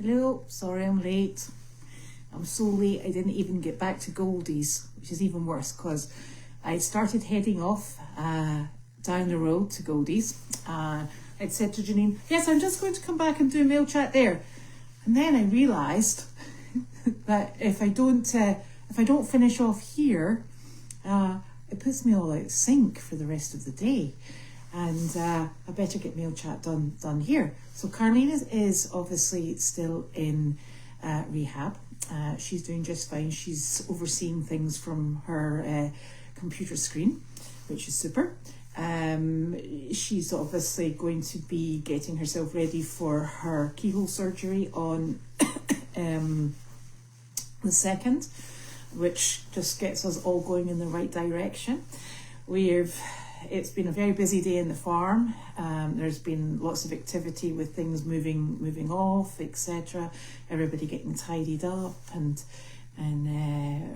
Hello, sorry I'm late. I'm so late I didn't even get back to Goldie's, which is even worse because I started heading off down the road to Goldie's. I'd said to Janine, yes, I'm just going to come back and do a mail chat there. And then I realised that if I don't finish off here, it puts me all out of sync for the rest of the day. And I better get mail chat done here. So Carlene is obviously still in rehab. She's doing just fine. She's overseeing things from her computer screen, which is super. She's obviously going to be getting herself ready for her keyhole surgery on the 2nd, which just gets us all going in the right direction. It's been a very busy day in the farm. There's been lots of activity with things moving off, etc. Everybody getting tidied up and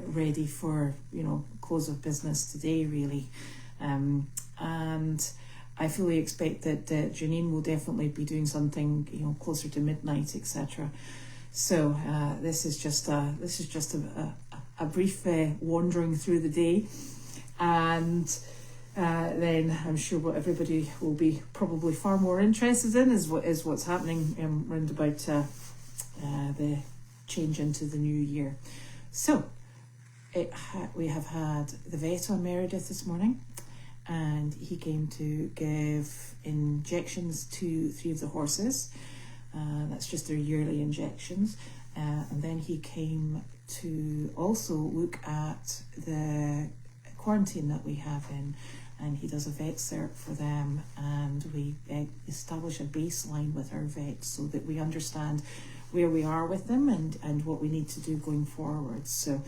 ready for close of business today, really. And I fully expect that Janine will definitely be doing something closer to midnight, etc. So this is just a brief wandering through the day, and then I'm sure what everybody will be probably far more interested in is what's happening round about the change into the new year. So we have had the vet on Meredith this morning, and he came to give injections to 3 of the horses. That's just their yearly injections. And then he came to also look at the quarantine that we have in, and he does a vet cert for them, and we establish a baseline with our vets so that we understand where we are with them and what we need to do going forward. So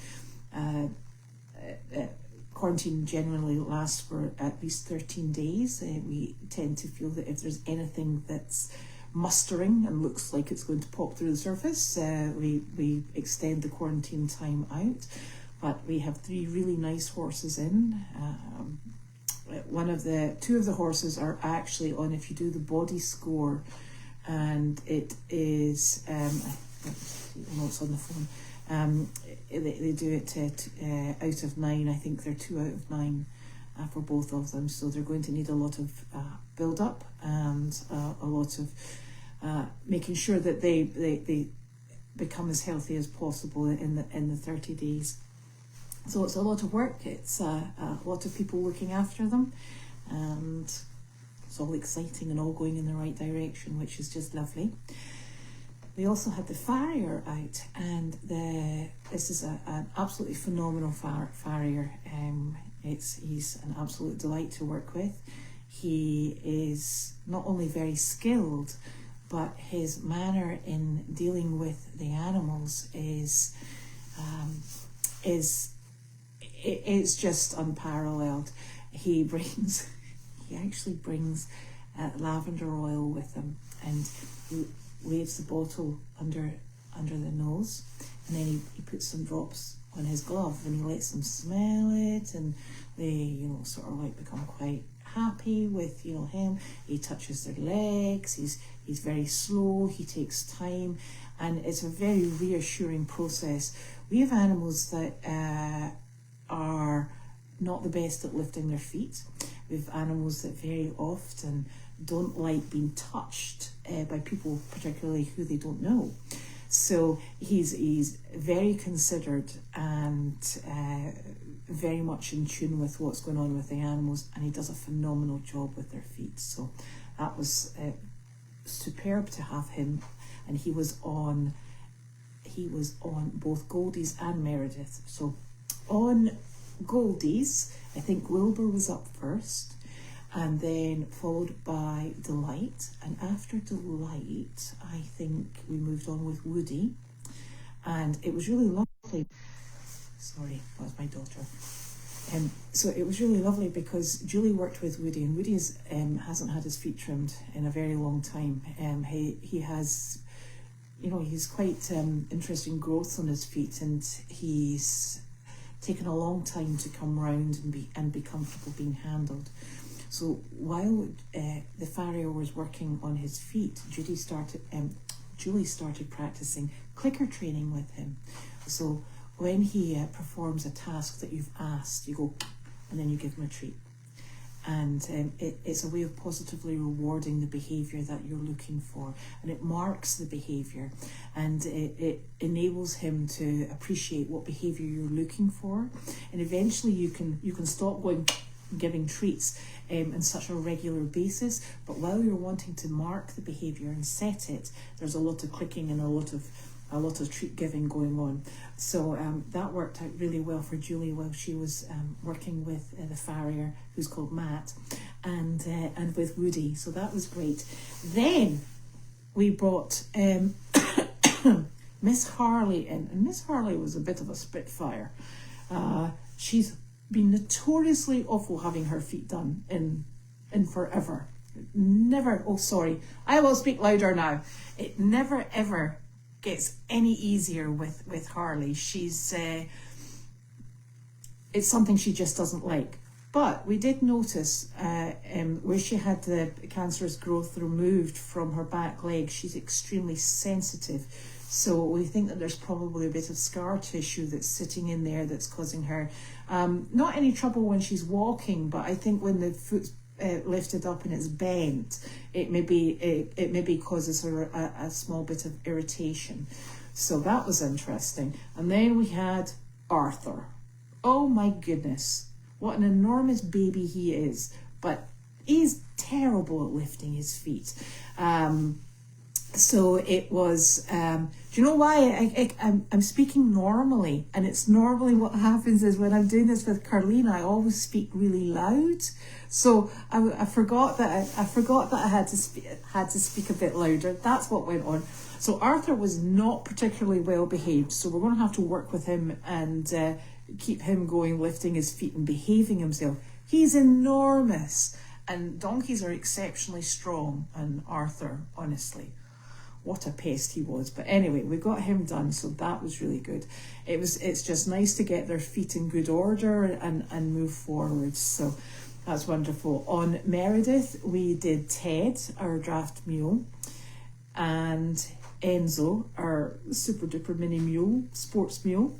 quarantine generally lasts for at least 13 days. We tend to feel that if there's anything that's mustering and looks like it's going to pop through the surface, we extend the quarantine time out. But we have 3 really nice horses in. 2 of the horses are actually on, if you do the body score, and it is it's on the phone. They do it out of 9. I think they're 2 out of 9 for both of them. So they're going to need a lot of build up and a lot of making sure that they become as healthy as possible in the 30 days. So it's a lot of work. It's a lot of people looking after them, and it's all exciting and all going in the right direction, which is just lovely. We also had the farrier out, and this is an absolutely phenomenal farrier. He's an absolute delight to work with. He is not only very skilled, but his manner in dealing with the animals is just unparalleled. He actually brings lavender oil with him, and he waves the bottle under the nose, and then he puts some drops on his glove, and he lets them smell it, and they sort of like become quite happy with him. He touches their legs. He's very slow. He takes time, and it's a very reassuring process. We have animals that are not the best at lifting their feet. We have animals that very often don't like being touched by people, particularly who they don't know. So he's very considered and very much in tune with what's going on with the animals, and he does a phenomenal job with their feet. So that was superb to have him, and he was on both Goldie's and Meredith. So on Goldie's, I think Wilbur was up first, and then followed by Delight, and after Delight I think we moved on with Woody, and it was really lovely. Sorry, that was my daughter. So it was really lovely because Julie worked with Woody, and Woody hasn't had his feet trimmed in a very long time. He has, he's quite interesting growth on his feet, and he's taken a long time to come round and be comfortable being handled. So while the farrier was working on his feet, Julie started practicing clicker training with him. So when he performs a task that you've asked, you go, and then you give him a treat. And it's a way of positively rewarding the behaviour that you're looking for, and it marks the behaviour, and it enables him to appreciate what behaviour you're looking for, and eventually you can stop giving treats in such a regular basis. But while you're wanting to mark the behaviour and set it, there's a lot of clicking and a lot of treat giving going on. So that worked out really well for Julie while she was working with the farrier, who's called Matt, and with Woody. So that was great. Then we brought Miss Harley in, and Miss Harley was a bit of a spitfire. She's been notoriously awful having her feet done in forever. Never, oh sorry, I will speak louder now. It never ever gets any easier with Harley. She's it's something she just doesn't like. But we did notice where she had the cancerous growth removed from her back leg, she's extremely sensitive. So we think that there's probably a bit of scar tissue that's sitting in there that's causing her not any trouble when she's walking, but I think when the foot's lifted up and it's bent, it maybe causes her a small bit of irritation. So that was interesting. And then we had Arthur. Oh my goodness, what an enormous baby he is, but he's terrible at lifting his feet. So it was, do you know why I'm speaking normally? And it's normally what happens is when I'm doing this with Carlene, I always speak really loud. So I forgot that I had to speak a bit louder. That's what went on. So Arthur was not particularly well behaved. So we're going to have to work with him and keep him going, lifting his feet and behaving himself. He's enormous, and donkeys are exceptionally strong. And Arthur, honestly, what a pest he was. But anyway, we got him done, so that was really good. It's just nice to get their feet in good order and move forward. So that's wonderful. On Meredith, we did Ted, our draft mule, and Enzo, our super duper mini mule, sports mule.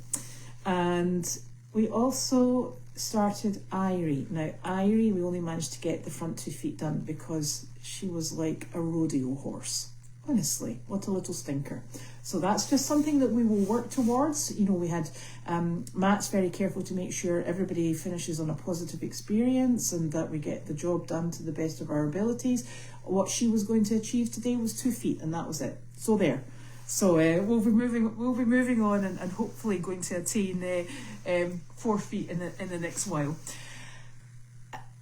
And we also started Irie. Now, Irie, we only managed to get the front 2 feet done because she was like a rodeo horse. Honestly, what a little stinker. So that's just something that we will work towards. You know, we had Matt's very careful to make sure everybody finishes on a positive experience and that we get the job done to the best of our abilities. What she was going to achieve today was 2 feet, and that was it. So there. So we'll be moving on and hopefully going to attain 4 feet in the next while.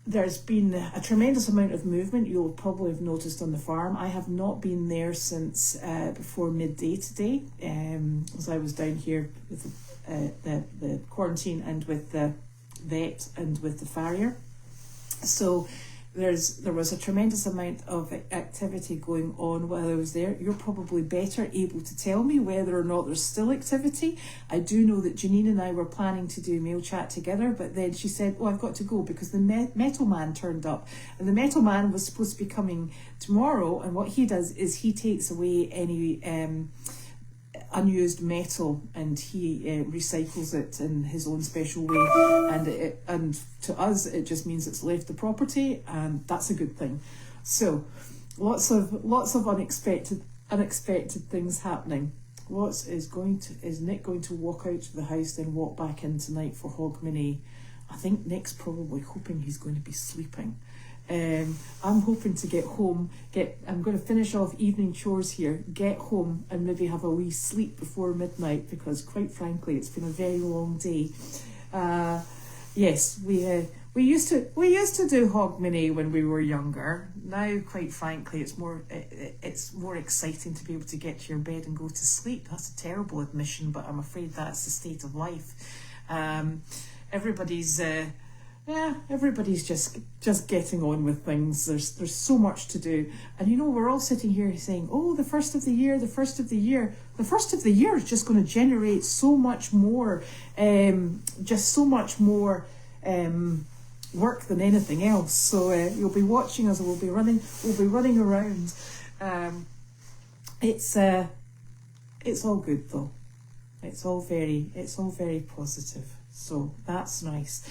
There's been a tremendous amount of movement. You'll probably have noticed on the farm. I have not been there since before midday today, as I was down here with the quarantine and with the vet and with the farrier. So there was a tremendous amount of activity going on while I was there. You're probably better able to tell me whether or not there's still activity. I do know that Janine and I were planning to do mail chat together, but then she said, oh, I've got to go because the metal man turned up. And the metal man was supposed to be coming tomorrow, and what he does is he takes away any unused metal and he recycles it in his own special way, and to us it just means it's left the property, and that's a good thing. So lots of unexpected things happening. Is Nick going to walk out of the house then walk back in tonight for Hogmanay? I think Nick's probably hoping he's going to be sleeping. I'm hoping to get home, I'm going to finish off evening chores here, get home and maybe have a wee sleep before midnight, because quite frankly it's been a very long day. Yes, we used to do Hogmanay when we were younger. Now, quite frankly, it's more exciting to be able to get to your bed and go to sleep. That's a terrible admission, but I'm afraid that's the state of life. Everybody's just getting on with things. There's so much to do, and you know, we're all sitting here saying, oh, the first of the year is just going to generate so much more work than anything else. So you'll be watching us, and we'll be running around it's all good though. It's all very positive. So that's nice.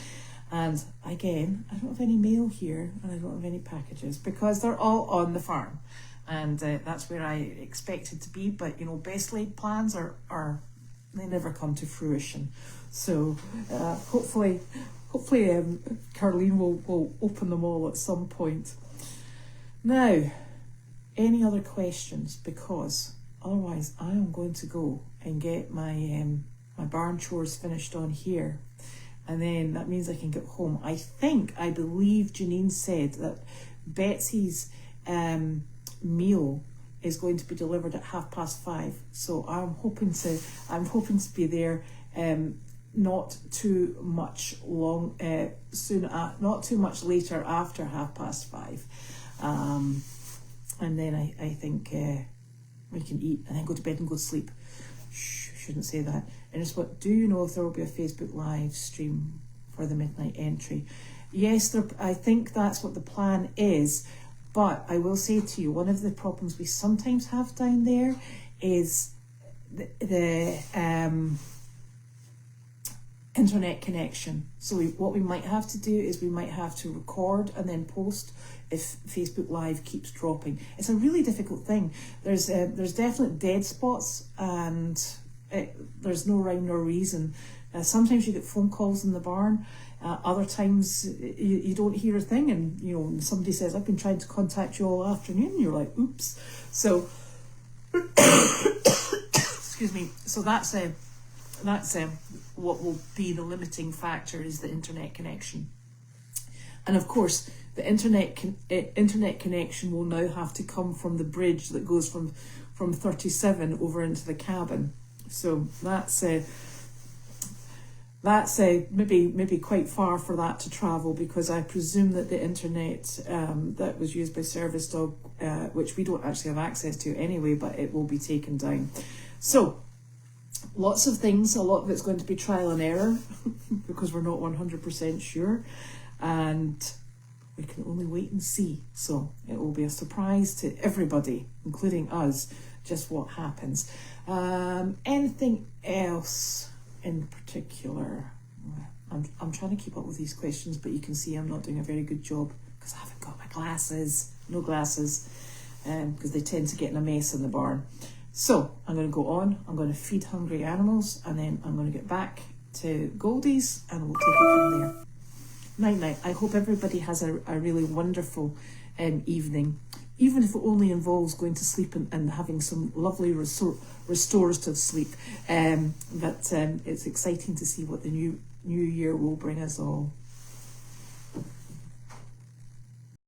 And again, I don't have any mail here and I don't have any packages because they're all on the farm. And that's where I expected to be. But, you know, best laid plans are they never come to fruition. So hopefully Caroline will open them all at some point. Now, any other questions? Because otherwise I am going to go and get my my barn chores finished on here. And then that means I can get home. I believe Janine said that Betsy's meal is going to be delivered at 5:30. So I'm hoping to be there not too much later after 5:30. And then I think we can eat and then go to bed and go to sleep. Shouldn't say that. And it's what, do you know if there will be a Facebook live stream for the midnight entry? Yes, I think that's what the plan is. But I will say to you, one of the problems we sometimes have down there is the internet connection. So what we might have to do is we might have to record and then post if Facebook Live keeps dropping. It's a really difficult thing. There's definite dead spots and there's no rhyme nor reason. Sometimes you get phone calls in the barn. Other times you don't hear a thing, and you know somebody says, "I've been trying to contact you all afternoon." And you're like, "Oops." So, excuse me. So that's what will be the limiting factor is the internet connection, and of course the internet connection will now have to come from the bridge that goes from 37 over into the cabin. So that's maybe quite far for that to travel, because I presume that the internet that was used by Service Dog, which we don't actually have access to anyway, but it will be taken down. So lots of things, a lot of it's going to be trial and error because we're not 100% sure, and we can only wait and see. So it will be a surprise to everybody, including us, just what happens. Anything else in particular? I'm trying to keep up with these questions, but you can see I'm not doing a very good job because I haven't got my glasses. No glasses, because they tend to get in a mess in the barn. So I'm going to go on. I'm going to feed hungry animals, and then I'm going to get back to Goldie's, and we'll take it from there. Night night. I hope everybody has a really wonderful evening, even if it only involves going to sleep and having some lovely restorative sleep. But it's exciting to see what the new year will bring us all.